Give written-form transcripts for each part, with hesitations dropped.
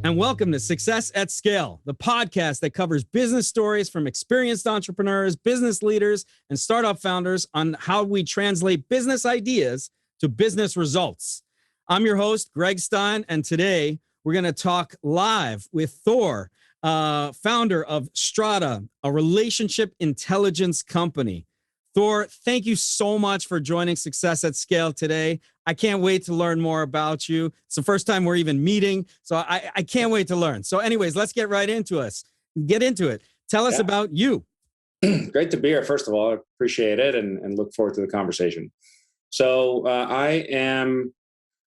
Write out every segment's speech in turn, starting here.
and welcome to Success at Scale, the podcast that covers business stories from experienced entrepreneurs, business leaders, and startup founders on how we translate business ideas to business results. I'm your host, Gregg Stein, and today we're going to talk live with Thor, founder of Strata, a relationship intelligence company. Thor, thank you so much for joining Success at Scale today. I can't wait to learn more about you. It's the first time we're even meeting, so I can't wait to learn. So anyways, let's get right into it. Tell us about you. Great to be here. First of all, I appreciate it and look forward to the conversation. So I am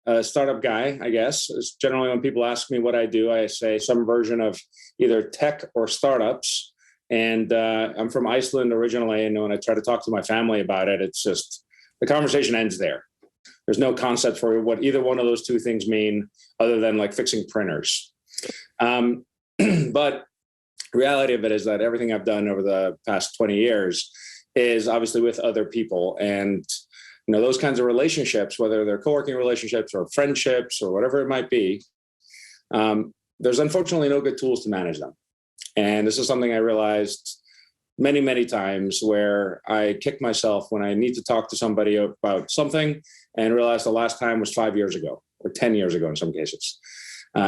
a startup guy, I guess. It's generally, when people ask me what I do, I say some version of either tech or startups. And I'm from Iceland originally, and when I try to talk to my family about it, it's just the conversation ends there. There's no concept for what either one of those two things mean, other than like fixing printers. But reality of it is that everything I've done over the past 20 years is obviously with other people, and those kinds of relationships, whether they're co-working relationships or friendships or whatever it might be, there's unfortunately no good tools to manage them. And this is something I realized many, many times, where I kick myself when I need to talk to somebody about something and realize the last time was 5 years ago or 10 years ago in some cases.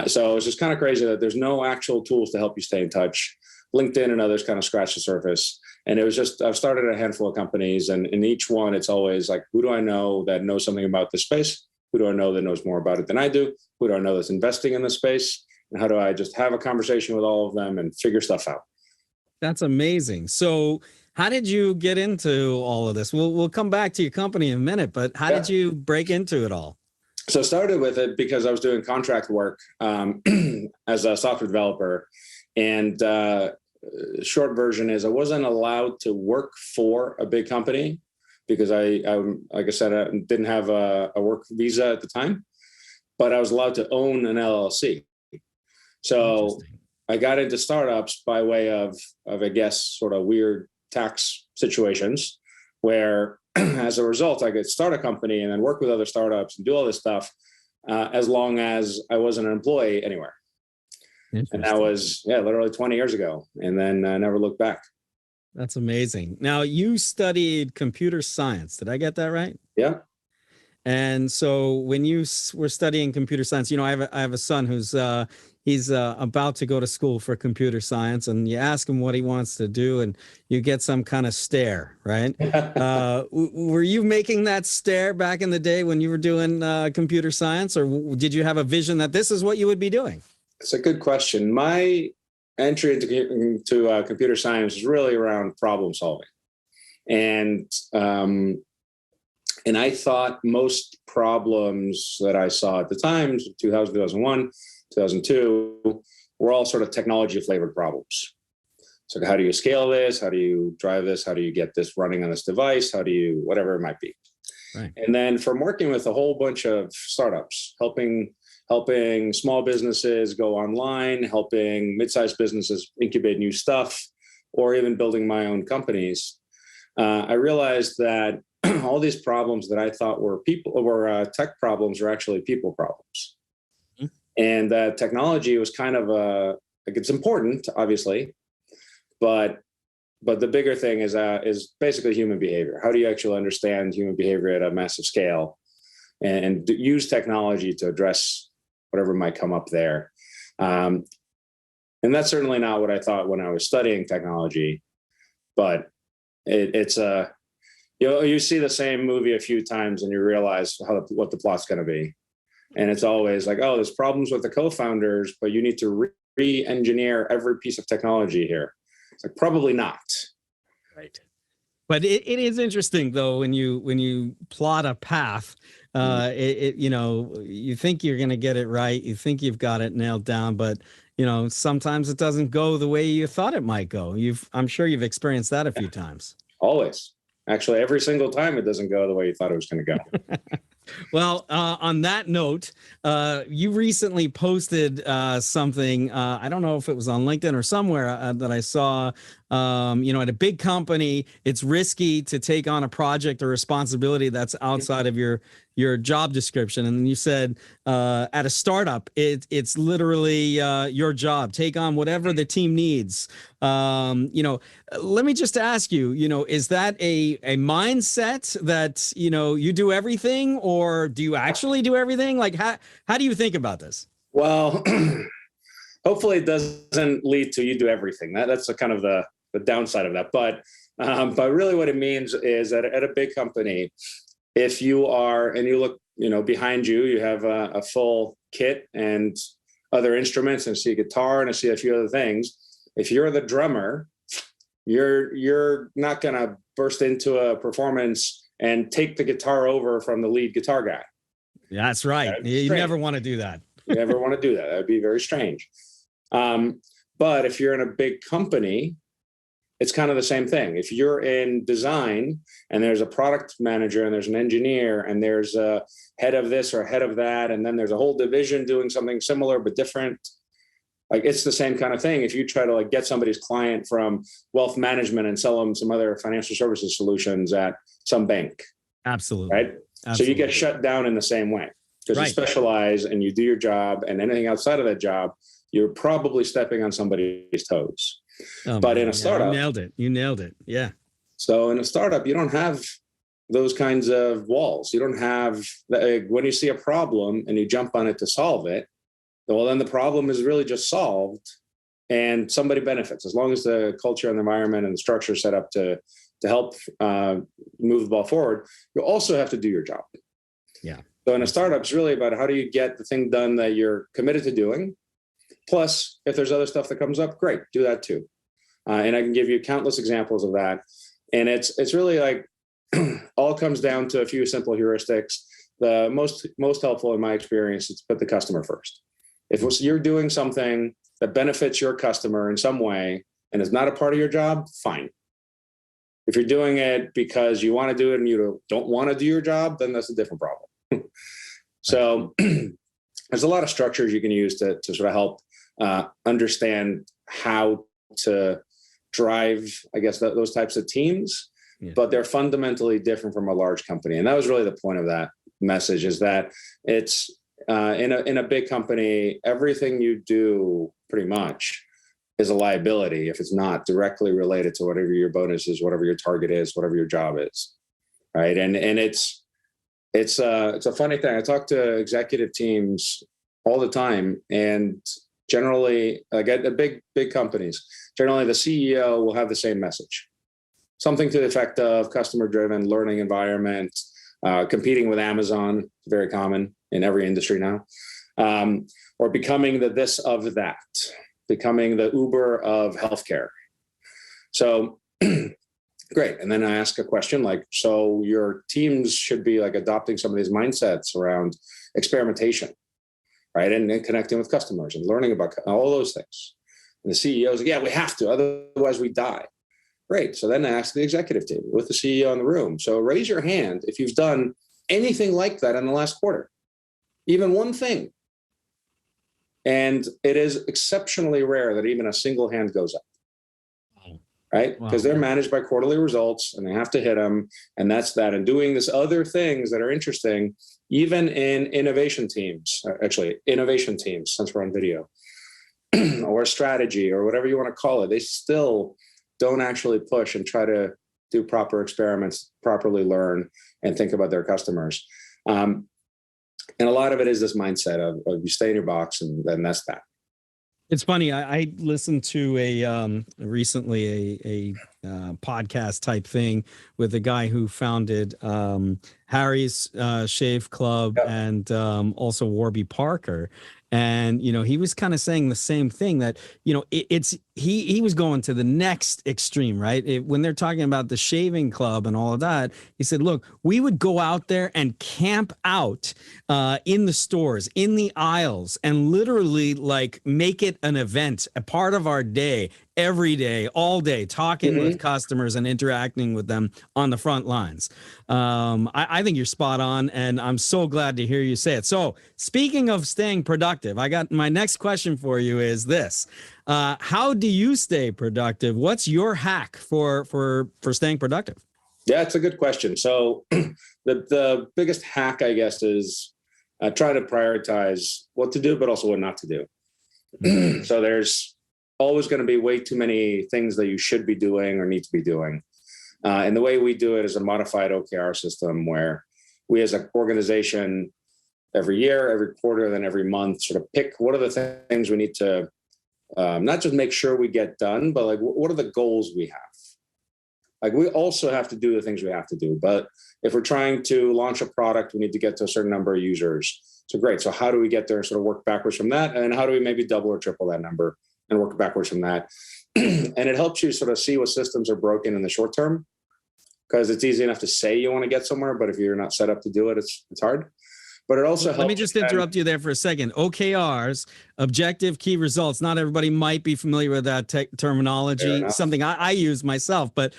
So it's just kind of crazy that there's no actual tools to help you stay in touch. LinkedIn and others kind of scratch the surface. And it was just, I've started a handful of companies, and in each one, it's always like, who do I know that knows something about this space? Who do I know that knows more about it than I do? Who do I know that's investing in this space? And how do I just have a conversation with all of them and figure stuff out? That's amazing. So how did you get into all of this? We'll come back to your company in a minute, but how did you break into it all? So I started with it because I was doing contract work as a software developer. And short version is I wasn't allowed to work for a big company because I like I said, I didn't have a work visa at the time, but I was allowed to own an LLC. So I got into startups by way of I guess, sort of weird tax situations where as a result, I could start a company and then work with other startups and do all this stuff as long as I wasn't an employee anywhere. And that was, literally 20 years ago. And then I never looked back. That's amazing. Now, you studied computer science. Did I get that right? Yeah. And so when you were studying computer science, I have a son who's he's about to go to school for computer science, and you ask him what he wants to do, and you get some kind of stare, right? Were you making that stare back in the day when you were doing computer science, or did you have a vision that this is what you would be doing? It's a good question. My entry into computer science is really around problem solving. And I thought most problems that I saw at the time, 2000, 2001, 2002, were all sort of technology flavored problems. So how do you scale this? How do you drive this? How do you get this running on this device? How do you, whatever it might be. Right. And then from working with a whole bunch of startups, helping small businesses go online, helping mid-sized businesses incubate new stuff, or even building my own companies, I realized that all these problems that I thought were tech problems are actually people problems. Mm-hmm. And that technology was kind of it's important, obviously, but the bigger thing is basically human behavior. How do you actually understand human behavior at a massive scale and use technology to address whatever might come up there? And that's certainly not what I thought when I was studying technology, but it's you see the same movie a few times and you realize what the plot's going to be. And it's always like, oh, there's problems with the co-founders, but you need to re-engineer every piece of technology here. It's like, probably not. Right. But it is interesting, though, when you plot a path, you think you're going to get it right. You think you've got it nailed down, but sometimes it doesn't go the way you thought it might go. I'm sure you've experienced that a few times. Always. Actually, every single time it doesn't go the way you thought it was going to go. Well, on that note, you recently posted something. I don't know if it was on LinkedIn or somewhere that I saw At a big company, it's risky to take on a project or responsibility that's outside of your job description. And then you said at a startup, it's literally your job. Take on whatever the team needs. Let me just ask you, is that a mindset that, you do everything, or do you actually do everything? Like, how do you think about this? Well, hopefully it doesn't lead to you do everything. That's a kind of the downside of that. But really what it means is that at a big company, if you are, and you look, behind you, you have a full kit and other instruments, and I see a guitar and I see a few other things. If you're the drummer, you're not going to burst into a performance and take the guitar over from the lead guitar guy. That's right. You never want to do that. You never want to do that. That would be very strange. But if you're in a big company, it's kind of the same thing. If you're in design and there's a product manager and there's an engineer and there's a head of this or head of that, and then there's a whole division doing something similar but different, like it's the same kind of thing. If you try to like get somebody's client from wealth management and sell them some other financial services solutions at some bank. Absolutely. Right. Absolutely. So you get shut down in the same way because you specialize and you do your job, and anything outside of that job, you're probably stepping on somebody's toes. But in a startup, you nailed it. Yeah. So in a startup, you don't have those kinds of walls. You don't have when you see a problem and you jump on it to solve it. Well, then the problem is really just solved, and somebody benefits as long as the culture and the environment and the structure is set up to help move the ball forward. You also have to do your job. Yeah. So in a startup, it's really about how do you get the thing done that you're committed to doing. Plus, if there's other stuff that comes up, great, do that too. And I can give you countless examples of that. And it's really like all comes down to a few simple heuristics. The most helpful in my experience is to put the customer first. If you're doing something that benefits your customer in some way and is not a part of your job, fine. If you're doing it because you want to do it and you don't want to do your job, then that's a different problem. So there's a lot of structures you can use to sort of help understand how to drive, I guess, those types of teams, but they're fundamentally different from a large company. And that was really the point of that message, is that it's in a big company, everything you do pretty much is a liability if it's not directly related to whatever your bonus is, whatever your target is, whatever your job is, right? And it's a funny thing. I talk to executive teams all the time, and generally, like at big companies, generally the CEO will have the same message, something to the effect of customer-driven learning environment, competing with Amazon, very common in every industry now, or becoming the this of that, becoming the Uber of healthcare. So great. And then I ask a question like, so your teams should be like adopting some of these mindsets around experimentation, right? And connecting with customers and learning about all those things. And the CEO's like, yeah, we have to, otherwise we die. Great. So then I ask the executive team with the CEO in the room. So raise your hand if you've done anything like that in the last quarter, even one thing. And it is exceptionally rare that even a single hand goes up, right? Because they're managed by quarterly results and they have to hit them. And that's that. And doing this other things that are interesting, even in innovation teams, since we're on video, or strategy or whatever you want to call it, they still don't actually push and try to do proper experiments, properly learn and think about their customers. And a lot of it is this mindset of you stay in your box and then that's that. It's funny. I listened to recently a podcast type thing with a guy who founded Harry's Shave Club and also Warby Parker. And, he was kind of saying the same thing that, he was going to the next extreme, right? When they're talking about the shaving club and all of that, he said, look, we would go out there and camp out in the stores, in the aisles, and literally like make it an event, a part of our day, every day, all day, talking with customers and interacting with them on the front lines. I think you're spot on, and I'm so glad to hear you say it. So speaking of staying productive, I got my next question for you is this. How do you stay productive? What's your hack for staying productive? Yeah, it's a good question. So the biggest hack, I guess, is try to prioritize what to do, but also what not to do. So there's always going to be way too many things that you should be doing or need to be doing. And the way we do it is a modified OKR system where we as an organization every year, every quarter, then every month sort of pick what are the things we need to not just make sure we get done, but like what are the goals we have? Like we also have to do the things we have to do. But if we're trying to launch a product, we need to get to a certain number of users. So great. So how do we get there and sort of work backwards from that? And how do we maybe double or triple that number and work backwards from that? And it helps you sort of see what systems are broken in the short term, because it's easy enough to say you want to get somewhere, but if you're not set up to do it, it's hard. But it also helps. Let me just interrupt you there for a second. OKRs, objective key results. Not everybody might be familiar with that terminology, something I use myself, but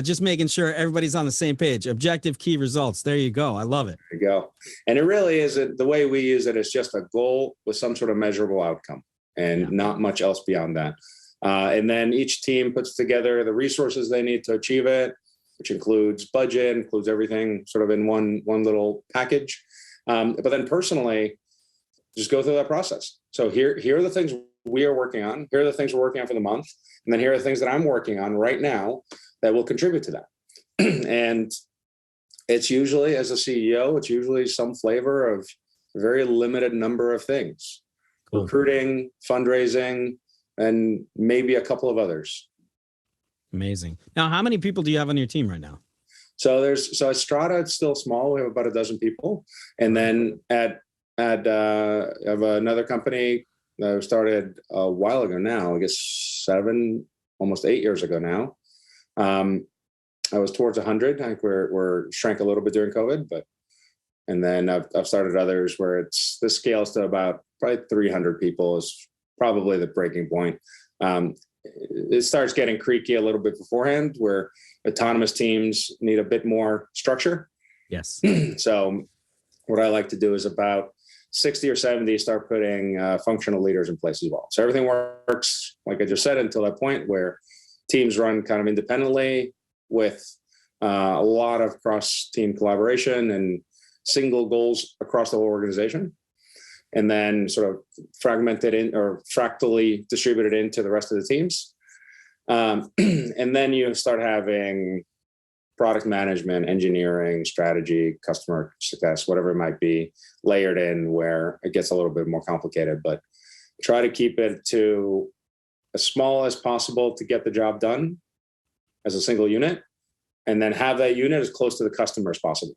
just making sure everybody's on the same page. Objective key results. There you go. I love it. There you go. And it really isn't, the way we use it is just a goal with some sort of measurable outcome and not much else beyond that. And then each team puts together the resources they need to achieve it, which includes budget, includes everything sort of in one little package. But then personally, just go through that process. So here are the things we are working on. Here are the things we're working on for the month. And then here are the things that I'm working on right now that will contribute to that. And it's usually, as a CEO, it's usually some flavor of a very limited number of things. Cool. Recruiting, fundraising, and maybe a couple of others. Amazing. Now, how many people do you have on your team right now? So at Strata, it's still small. We have about a dozen people. And then at of another company that started a while ago now, I guess 7, almost 8 years ago now. I was towards 100. I think we're shrank a little bit during COVID, and then I've started others where this scales to about probably 300 people is probably the breaking point. It starts getting creaky a little bit beforehand, where autonomous teams need a bit more structure. Yes. So what I like to do is about 60 or 70 start putting functional leaders in place as well. So everything works, like I just said, until that point where teams run kind of independently with a lot of cross-team collaboration and single goals across the whole organization, and then sort of fragmented in or fractally distributed into the rest of the teams. And then you start having product management, engineering, strategy, customer success, whatever it might be, layered in, where it gets a little bit more complicated, but try to keep it to as small as possible to get the job done as a single unit, and then have that unit as close to the customer as possible.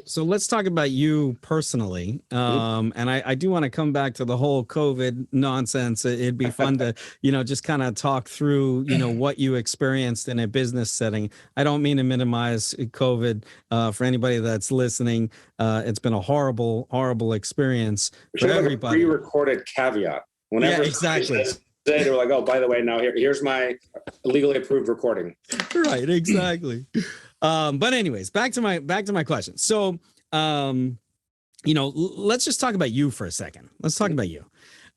So let's talk about you personally. And I do want to come back to the whole COVID nonsense. It'd be fun to, just kind of talk through, what you experienced in a business setting. I don't mean to minimize COVID for anybody that's listening. It's been a horrible, horrible experience for everybody. Like a pre-recorded caveat. Whenever exactly. They were like, oh, by the way, now here's my legally approved recording. Right, exactly. But anyways, back to my question. So, let's just talk about you for a second. Let's talk about you.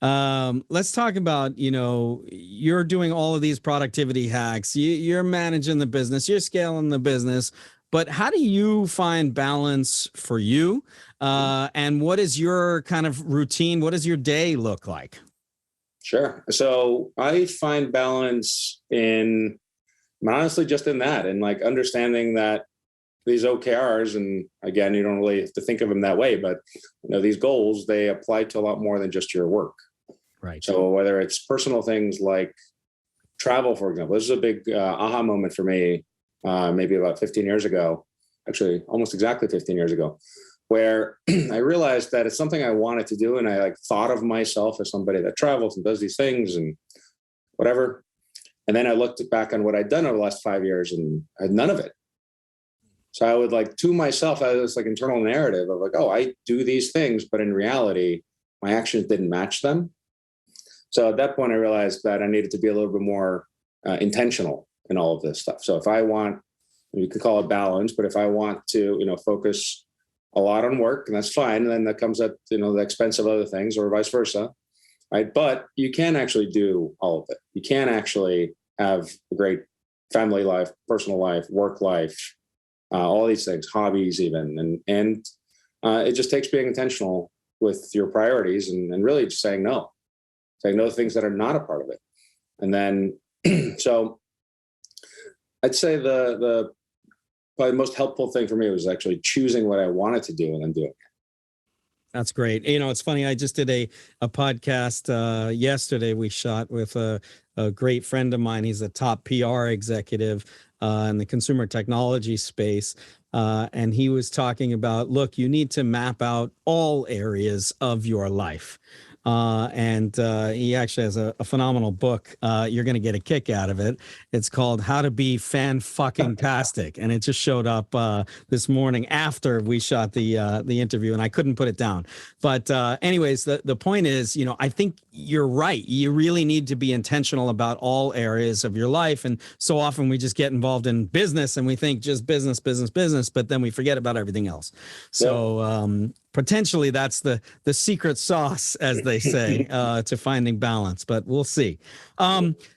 Let's talk about, you're doing all of these productivity hacks. You're managing the business, you're scaling the business, but how do you find balance for you? And what is your kind of routine? What does your day look like? Sure. So I find balance honestly just in that, and like understanding that these OKRs, and again, you don't really have to think of them that way, but these goals, they apply to a lot more than just your work. Right. So whether it's personal things like travel, for example, this is a big aha moment for me, maybe about 15 years ago, actually almost exactly 15 years ago, where I realized that it's something I wanted to do. And I thought of myself as somebody that travels and does these things and whatever. And then I looked back on what I'd done over the last 5 years and I had none of it. So I would to myself, I had this internal narrative of oh, I do these things, but in reality, my actions didn't match them. So at that point, I realized that I needed to be a little bit more intentional in all of this stuff. So if I want, you could call it balance, but if I want to, focus a lot on work, and that's fine, and then that comes at the expense of other things, or vice versa. right? But you can actually do all of it. You can actually have a great family life, personal life, work life, all these things, hobbies even. And it just takes being intentional with your priorities and really just saying no to things that are not a part of it. And then, so I'd say the probably the most helpful thing for me was actually choosing what I wanted to do and then doing it. That's great. It's funny. I just did a podcast yesterday. We shot with a great friend of mine. He's a top PR executive in the consumer technology space. And he was talking about, look, you need to map out all areas of your life. And he actually has a phenomenal book. You're going to get a kick out of it. It's called How to Be Fan-Fucking-Tastic. And it just showed up this morning after we shot the interview, and I couldn't put it down. But anyways, the point is, I think you're right. You really need to be intentional about all areas of your life. And so often we just get involved in business and we think just business, but then we forget about everything else. So potentially that's the secret sauce, as they say, to finding balance, but we'll see.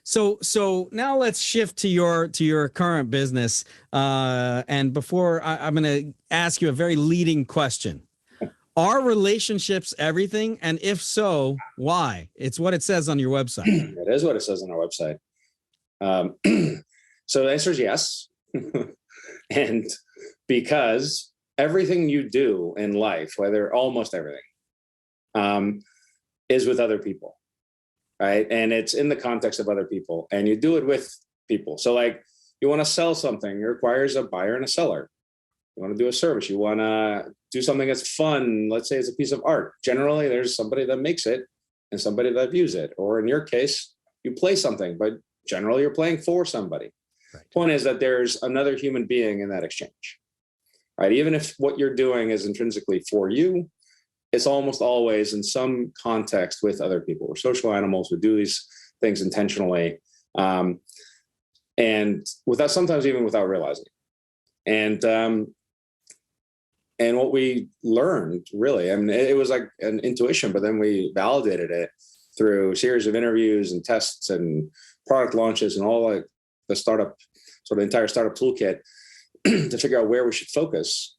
So now let's shift to your current business. And before I'm going to ask you a very leading question. Are relationships everything? And if so, why? It's what it says on your website. It is what it says on our website. So the answer is yes. And because everything you do in life, almost everything, is with other people, right? And it's in the context of other people, and you do it with people. So like you want to sell something, it requires a buyer and a seller. You want to do a service, you want to do something that's fun. Let's say it's a piece of art. Generally, there's somebody that makes it and somebody that views it. Or in your case, you play something, but generally you're playing for somebody. Right. Point is that there's another human being in that exchange, right? Even if what you're doing is intrinsically for you, it's almost always in some context with other people. We're social animals. We do these things intentionally, and sometimes even without realizing it. And what we learned, really, I mean, it was like an intuition, but then we validated it through a series of interviews and tests and product launches and all like the entire startup toolkit to figure out where we should focus,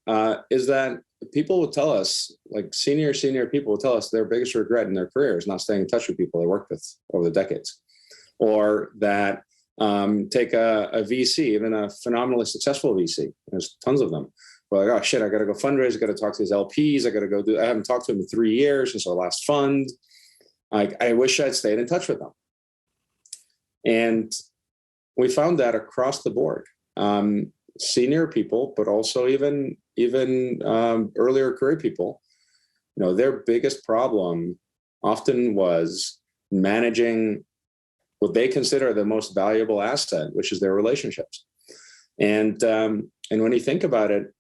is that people will tell us, like senior people will tell us their biggest regret in their career is not staying in touch with people they worked with over the decades. Or that take a VC, even a phenomenally successful VC. There's tons of them. We're like, oh shit, I got to go fundraise. I got to talk to these LPs. I haven't talked to them in 3 years since our last fund. I wish I'd stayed in touch with them. And we found that across the board. Senior people, but also even earlier career people, their biggest problem often was managing what they consider the most valuable asset, which is their relationships. And when you think about it,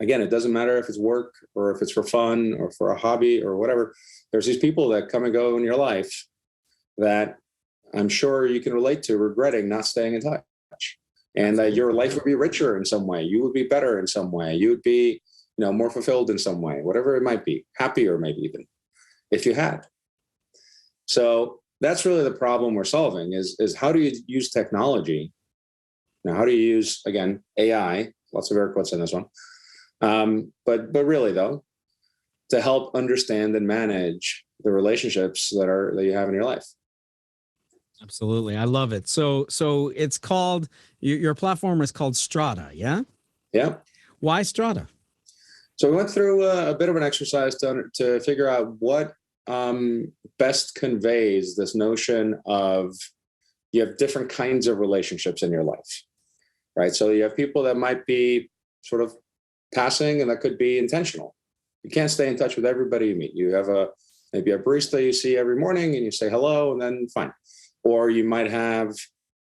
again, it doesn't matter if it's work or if it's for fun or for a hobby or whatever. There's these people that come and go in your life that I'm sure you can relate to regretting not staying in touch. And that your life would be richer in some way. You would be better in some way. You would be, more fulfilled in some way, whatever it might be, happier maybe even, if you had. So that's really the problem we're solving is how do you use technology? Now, how do you use, again, AI, lots of air quotes in this one, but really though, to help understand and manage the relationships that you have in your life. Absolutely. I love it. So it's called, your platform is called Strata, yeah? Yeah. Why Strata? So we went through a bit of an exercise to figure out what best conveys this notion of you have different kinds of relationships in your life, right? So you have people that might be sort of passing, and that could be intentional. You can't stay in touch with everybody you meet. You have maybe a barista you see every morning and you say hello and then fine. Or you might have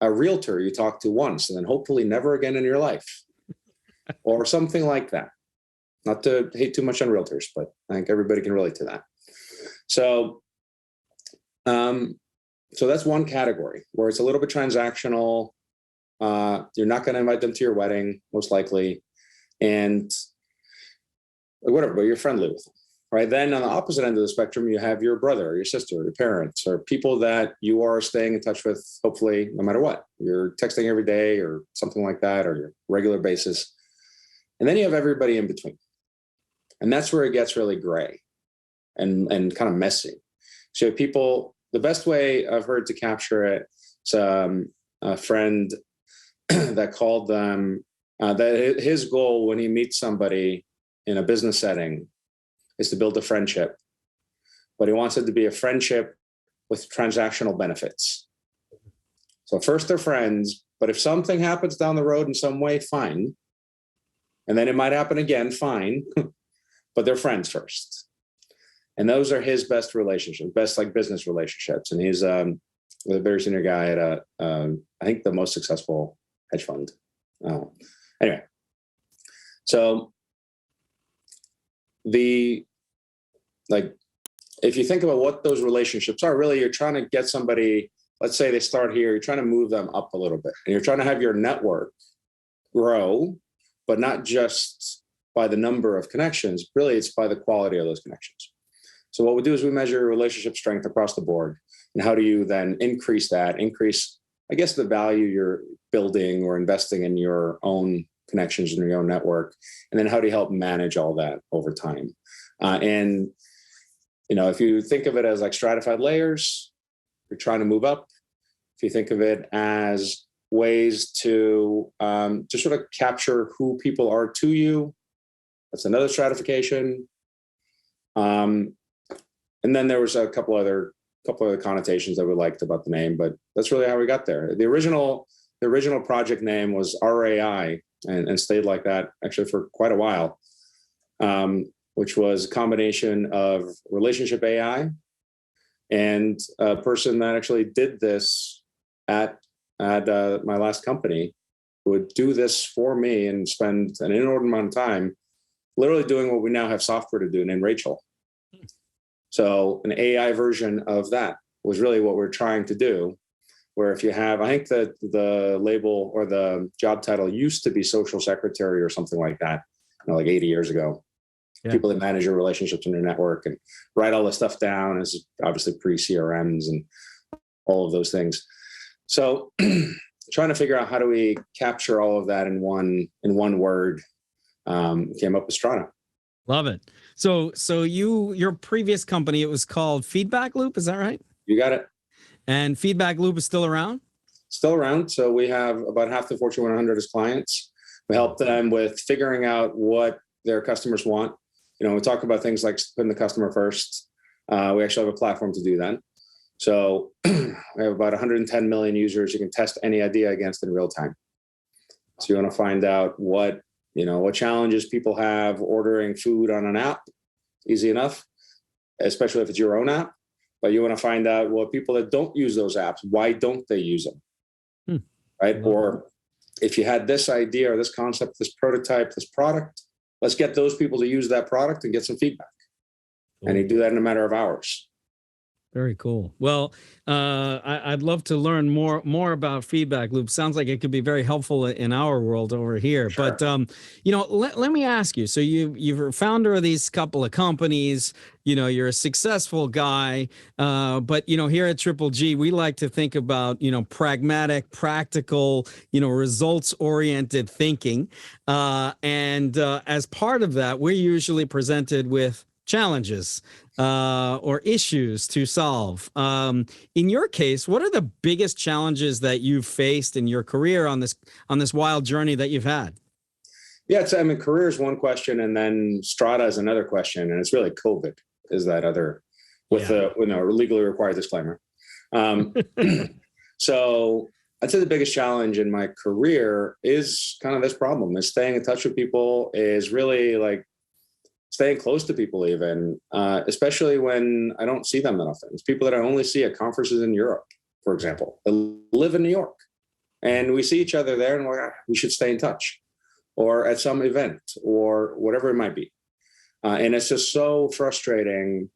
a realtor you talk to once and then hopefully never again in your life or something like that. Not to hate too much on realtors, but I think everybody can relate to that. So that's one category where it's a little bit transactional. You're not going to invite them to your wedding, most likely. And whatever, but you're friendly with them. right? Then on the opposite end of the spectrum, you have your brother, your sister, your parents, or people that you are staying in touch with, hopefully, no matter what. You're texting every day or something like that, or your regular basis. And then you have everybody in between. And that's where it gets really gray and kind of messy. So you have people, the best way I've heard to capture it, it's a friend that called them, that his goal when he meets somebody in a business setting is to build a friendship, but he wants it to be a friendship with transactional benefits. So first they're friends, but if something happens down the road in some way, fine. And then it might happen again, fine, but they're friends first. And those are his best relationships, best like business relationships. And he's a very senior guy at I think the most successful hedge fund. Anyway, so if you think about what those relationships are, really you're trying to get somebody, let's say they start here, you're trying to move them up a little bit. And you're trying to have your network grow, but not just by the number of connections, really it's by the quality of those connections. So what we do is we measure relationship strength across the board. And how do you then increase, I guess, the value you're building or investing in your own connections in your own network? And then how do you help manage all that over time? And if you think of it as like stratified layers, you're trying to move up. If you think of it as ways to sort of capture who people are to you, that's another stratification. And then there was a couple other connotations that we liked about the name, but that's really how we got there. The original project name was RAI and stayed like that actually for quite a while, which was a combination of relationship AI and a person that actually did this at my last company would do this for me and spend an inordinate amount of time literally doing what we now have software to do named Rachel. So an AI version of that was really what we're trying to do, where if you have, I think that the label or the job title used to be social secretary or something like that, like 80 years ago. Yeah. People that manage your relationships in your network and write all the stuff down, is obviously pre-CRMs and all of those things. So trying to figure out how do we capture all of that in one word, came up with Strata. Love it. So your previous company, it was called Feedback Loop. Is that right? You got it. And Feedback Loop is still around? Still around. So we have about half the Fortune 100 as clients. We help them with figuring out what their customers want. We talk about things like putting the customer first. We actually have a platform to do that. So we have about 110 million users you can test any idea against in real time. So you want to find out what challenges people have ordering food on an app. Easy enough, especially if it's your own app. But you want to find out what people that don't use those apps, why don't they use them? Right? Or if you had this idea or this concept, this prototype, this product, let's get those people to use that product and get some feedback. Cool. And you do that in a matter of hours. Very cool. Well, I'd love to learn more about Feedback Loop. Sounds like it could be very helpful in our world over here. Sure. But let me ask you. So you're a founder of these couple of companies. You're a successful guy. But here at Triple G, we like to think about pragmatic, practical, results-oriented thinking. And as part of that, we're usually presented with challenges or issues to solve. In your case, what are the biggest challenges that you've faced in your career on this wild journey that you've had? Yeah, career is one question, and then Strata is another question, and it's really COVID is that other with the legally required disclaimer. So I'd say the biggest challenge in my career is kind of this problem: is staying in touch with people, is really like staying close to people, even, especially when I don't see them that often. It's people that I only see at conferences in Europe, for example, that live in New York. And we see each other there and we should stay in touch, or at some event or whatever it might be. And it's just so frustrating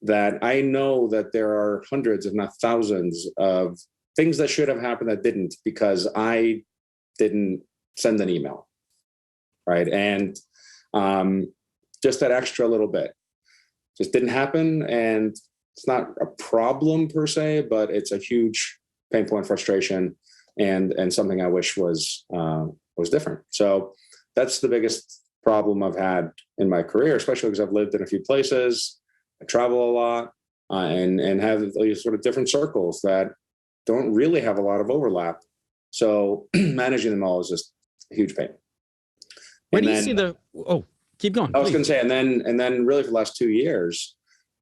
that I know that there are hundreds, if not thousands, of things that should have happened that didn't because I didn't send an email, right? And just that extra little bit. just didn't happen. And it's not a problem per se, but it's a huge pain point, frustration, and something I wish was different. So that's the biggest problem I've had in my career, especially because I've lived in a few places. I travel a lot, and have these sort of different circles that don't really have a lot of overlap. So managing them all is just a huge pain. Where do you see the? Oh, keep going. I was going to say, and then really for the last 2 years,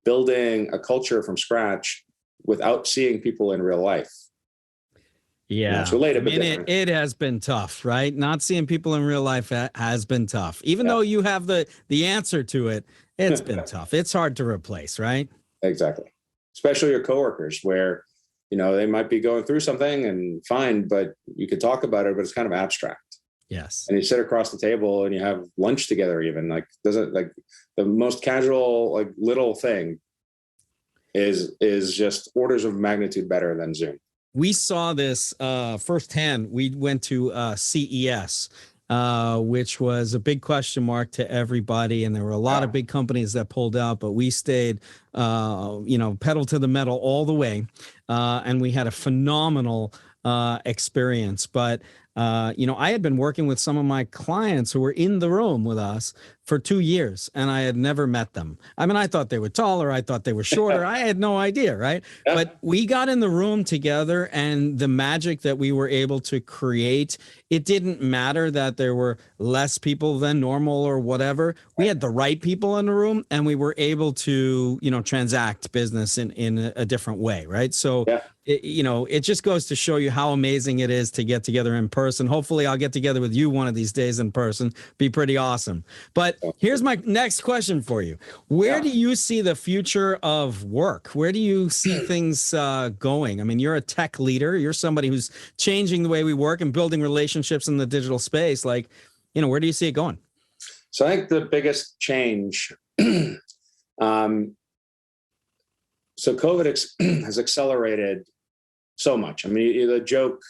building a culture from scratch without seeing people in real life. Yeah, it's related, I mean, it has been tough, right? Not seeing people in real life has been tough. Even though you have the answer to it, it's been tough. It's hard to replace, right? Exactly. Especially your coworkers, where they might be going through something and fine, but you could talk about it, but it's kind of abstract. Yes. And you sit across the table and you have lunch together, even doesn't the most casual, little thing is just orders of magnitude better than Zoom. We saw this firsthand. We went to CES, which was a big question mark to everybody. And there were a lot of big companies that pulled out, but we stayed, pedal to the metal all the way. And we had a phenomenal experience. But I had been working with some of my clients who were in the room with us for 2 years, and I had never met them. I mean, I thought they were taller. I thought they were shorter. I had no idea, right? Yeah. But we got in the room together, and the magic that we were able to create, it didn't matter that there were less people than normal or whatever. We had the right people in the room, and we were able to, transact business in a different way, right? So, it just goes to show you how amazing it is to get together in person. Hopefully I'll get together with you one of these days in person. Be pretty awesome. But here's my next question for you. Where do you see the future of work? Where do you see things going? I mean, you're a tech leader. You're somebody who's changing the way we work and building relationships in the digital space. Where do you see it going? So I think the biggest change, so COVID has accelerated so much. I mean, the joke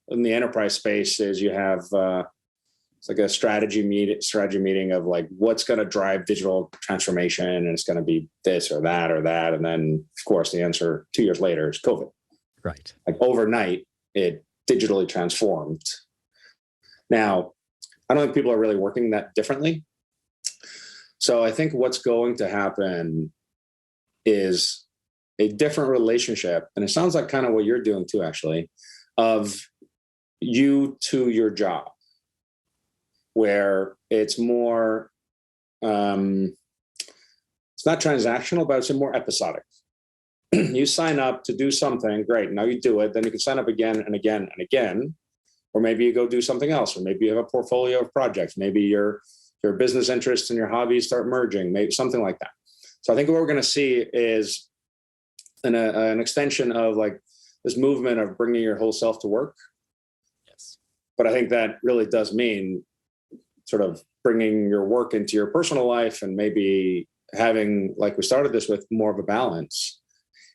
in the enterprise space is you have it's like a strategy meeting of what's going to drive digital transformation, and it's going to be this or that or that, and then of course the answer 2 years later is COVID. Right. Overnight, it digitally transformed. Now, I don't think people are really working that differently. So I think what's going to happen is a different relationship, and it sounds like kind of what you're doing too, actually, of you to your job, where it's more, it's not transactional, but it's more episodic. You sign up to do something, great, now you do it, then you can sign up again and again and again, or maybe you go do something else, or maybe you have a portfolio of projects, maybe your business interests and your hobbies start merging, maybe something like that. So I think what we're going to see is an extension of this movement of bringing your whole self to work. Yes. But I think that really does mean sort of bringing your work into your personal life, and maybe having, we started this with, more of a balance.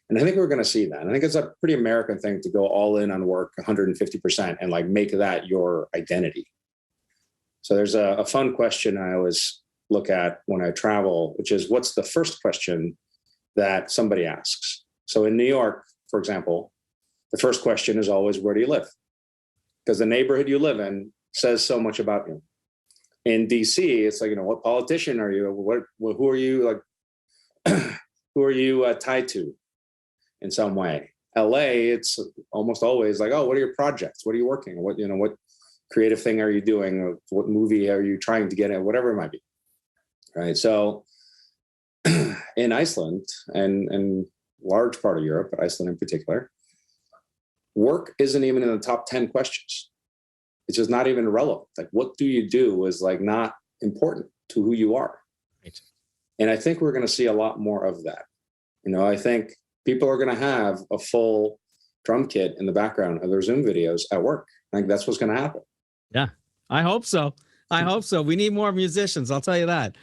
And I think we're going to see that. I think it's a pretty American thing to go all in on work 150% and make that your identity. So there's a fun question I always look at when I travel, which is, what's the first question that somebody asks? So in New York, for example, the first question is always, where do you live? Because the neighborhood you live in says so much about you. In DC, it's what politician are you? Who are you who are you tied to in some way? LA, it's almost always oh, what are your projects? What are you working on? What creative thing are you doing? What movie are you trying to get in? Whatever it might be. Right. So in Iceland and large part of Europe, but Iceland in particular, work isn't even in the top 10 questions. It's just not even relevant. What do you do is not important to who you are. Right. And I think we're going to see a lot more of that. I think people are going to have a full drum kit in the background of their Zoom videos at work. I think that's what's going to happen. Yeah, I hope so. I hope so. We need more musicians. I'll tell you that.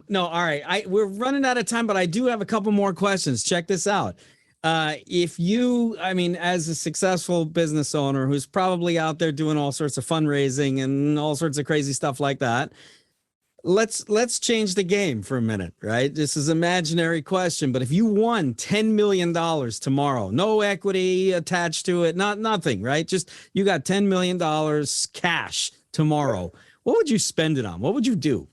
No, all right. We're running out of time, but I do have a couple more questions. Check this out. If you, as a successful business owner who's probably out there doing all sorts of fundraising and all sorts of crazy stuff like that, let's change the game for a minute, right? This is an imaginary question, but if you won $10 million tomorrow, no equity attached to it, nothing, right? Just you got $10 million cash tomorrow. What would you spend it on? What would you do?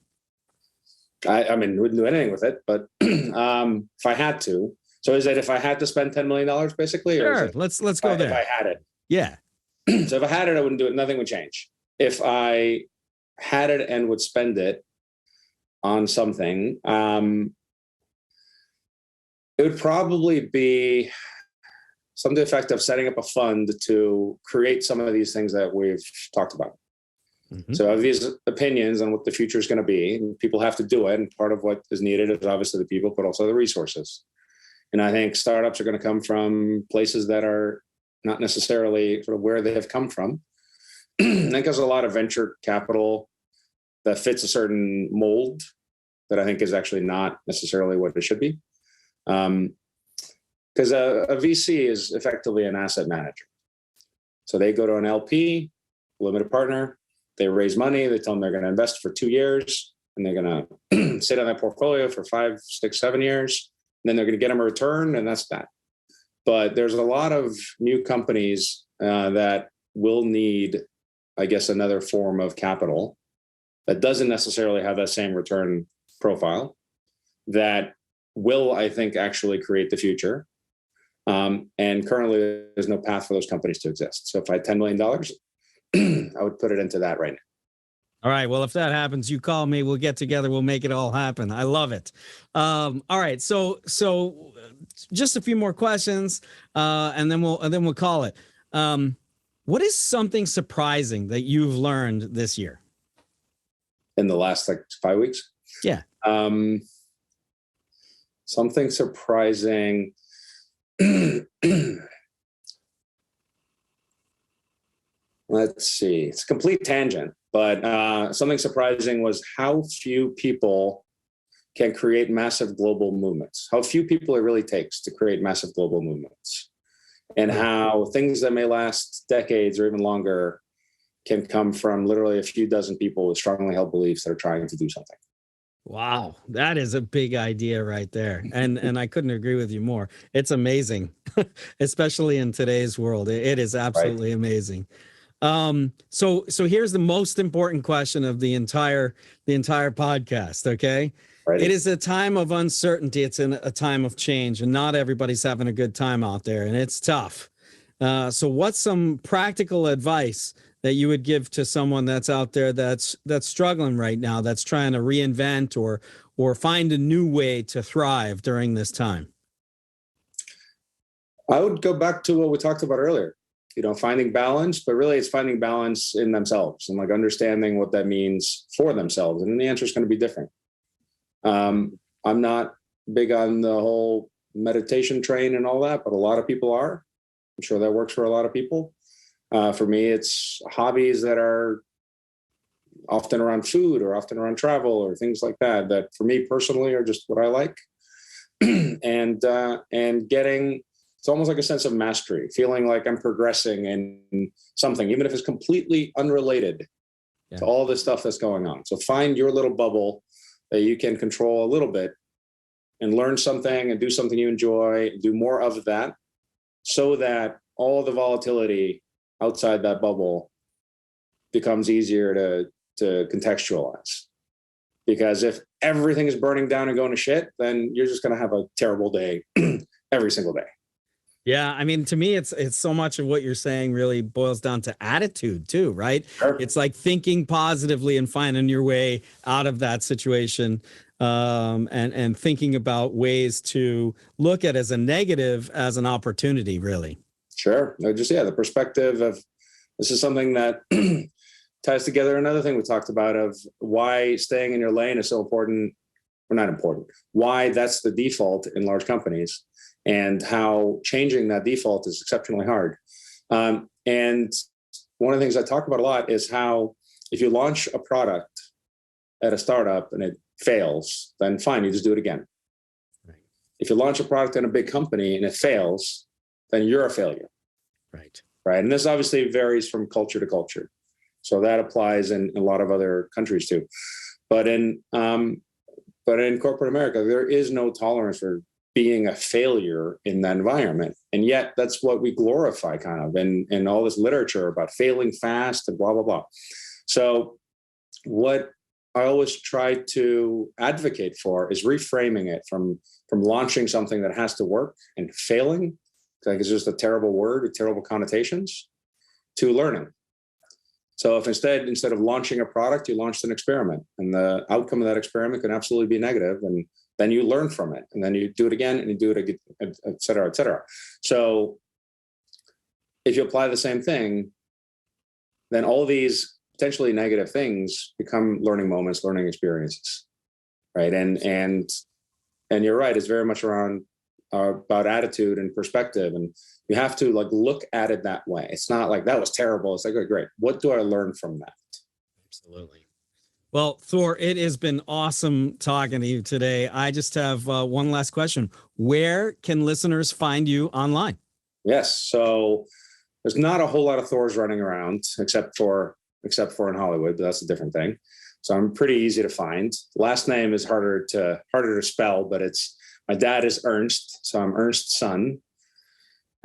I mean, wouldn't do anything with it, but if I had to. So is it if I had to spend $10 million basically? Or Sure. is it Let's go there. if I had it? Yeah. So if I had it, I wouldn't do it. Nothing would change. If I had it and would spend it on something, it would probably be some effect of setting up a fund to create some of these things that we've talked about. Mm-hmm. So I have these opinions on what the future is going to be, and people have to do it. And part of what is needed is obviously the people, but also the resources. And I think startups are going to come from places that are not necessarily sort of where they have come from. I think there's a lot of venture capital that fits a certain mold that I think is actually not necessarily what it should be. Because a VC is effectively an asset manager. So they go to an LP, limited partner, they raise money, they tell them they're going to invest for 2 years, and they're going to sit on that portfolio for 5, 6, 7 years, and then they're going to get them a return, and that's that. But there's a lot of new companies that will need, I guess, another form of capital that doesn't necessarily have that same return profile that will, I think, actually create the future. And currently, there's no path for those companies to exist. So if I had $10 million, I would put it into that right now. All right. Well, if that happens, you call me. We'll get together. We'll make it all happen. I love it. All right. So just a few more questions, and then we'll call it. What is something surprising that you've learned this year? In the last 5 weeks? Yeah. Something surprising. Let's see. It's a complete tangent, but something surprising was how few people can create massive global movements, how few people it really takes to create massive global movements, and how things that may last decades or even longer can come from literally a few dozen people with strongly held beliefs that are trying to do something. Wow, that is a big idea right there. And I couldn't agree with you more. It's amazing, especially in today's world. It is absolutely amazing. So here's the most important question of the entire podcast, okay? It is a time of uncertainty. It's a time of change, and not everybody's having a good time out there, and it's tough. So what's some practical advice that you would give to someone that's out there that's struggling right now, that's trying to reinvent or find a new way to thrive during this time? I would go back to what we talked about earlier, finding balance, but really it's finding balance in themselves and understanding what that means for themselves. And the answer is going to be different. I'm not big on the whole meditation train and all that, but a lot of people are. I'm sure that works for a lot of people. For me, it's hobbies that are often around food or often around travel or things like that, that for me personally are just what I like. and getting, it's almost like a sense of mastery, feeling like I'm progressing in something, even if it's completely unrelated to all this stuff that's going on. So find your little bubble that you can control a little bit and learn something and do something you enjoy, do more of that, so that all the volatility outside that bubble becomes easier to contextualize. Because if everything is burning down and going to shit, then you're just going to have a terrible day every single day. Yeah, I mean, to me, it's so much of what you're saying really boils down to attitude too, right? Sure. It's like thinking positively and finding your way out of that situation, and thinking about ways to look at as a negative as an opportunity, really. Sure. The perspective of this is something that ties together another thing we talked about of why staying in your lane is so important, or not important, why that's the default in large companies, and how changing that default is exceptionally hard. And one of the things I talk about a lot is how if you launch a product at a startup and it fails, then fine, you just do it again. Right. If you launch a product in a big company and it fails, then you're a failure. Right. Right. And this obviously varies from culture to culture. So that applies in a lot of other countries too. But in corporate America, there is no tolerance for being a failure in that environment. And yet that's what we glorify kind of in all this literature about failing fast and blah, blah, blah. So what I always try to advocate for is reframing it from launching something that has to work and failing, I think it's just a terrible word with terrible connotations, to learning. So if instead of launching a product, you launched an experiment, and the outcome of that experiment can absolutely be negative, and then you learn from it, and then you do it again, and you do it again, et cetera, et cetera. So if you apply the same thing, then all these potentially negative things become learning moments, learning experiences, right? And you're right, it's very much around about attitude and perspective, and you have to like look at it that way. It's not like that was terrible. It's like, oh, great, what do I learn from that? Absolutely. Well, Thor, it has been awesome talking to you today. I just have one last question. Where can listeners find you online? Yes, so there's not a whole lot of Thors running around except for in Hollywood, but that's a different thing. So I'm pretty easy to find. Last name is harder to spell, but my dad is Ernst, so I'm Ernstsson.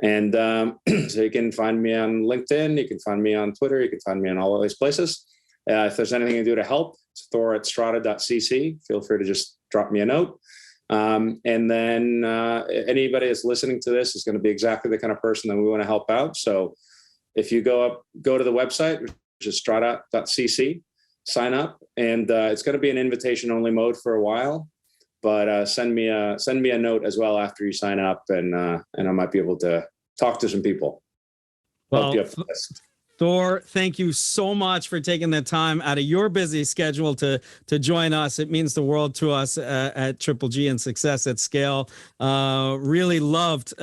And so you can find me on LinkedIn, you can find me on Twitter, you can find me on all of these places. If there's anything to do to help, it's Thor@strata.cc. Feel free to just drop me a note. And then anybody that's listening to this is going to be exactly the kind of person that we want to help out. So if you go to the website, which is strata.cc, sign up, and it's going to be an invitation only mode for a while. But send me a note as well after you sign up, and I might be able to talk to some people. Well, Thor, thank you so much for taking the time out of your busy schedule to join us. It means the world to us at Triple G and Success at Scale. Really loved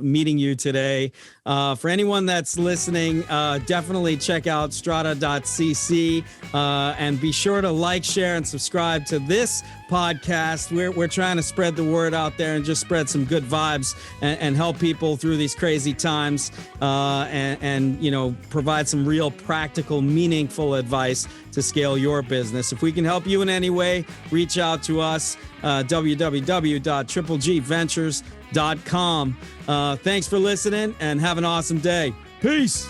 meeting you today. For anyone that's listening, definitely check out strata.cc and be sure to like, share, and subscribe to this podcast. We're trying to spread the word out there and just spread some good vibes and help people through these crazy times and provide some real practical, meaningful advice to scale your business. If we can help you in any way, reach out to us, www.triplegventures.com. Thanks for listening and have an awesome day. Peace.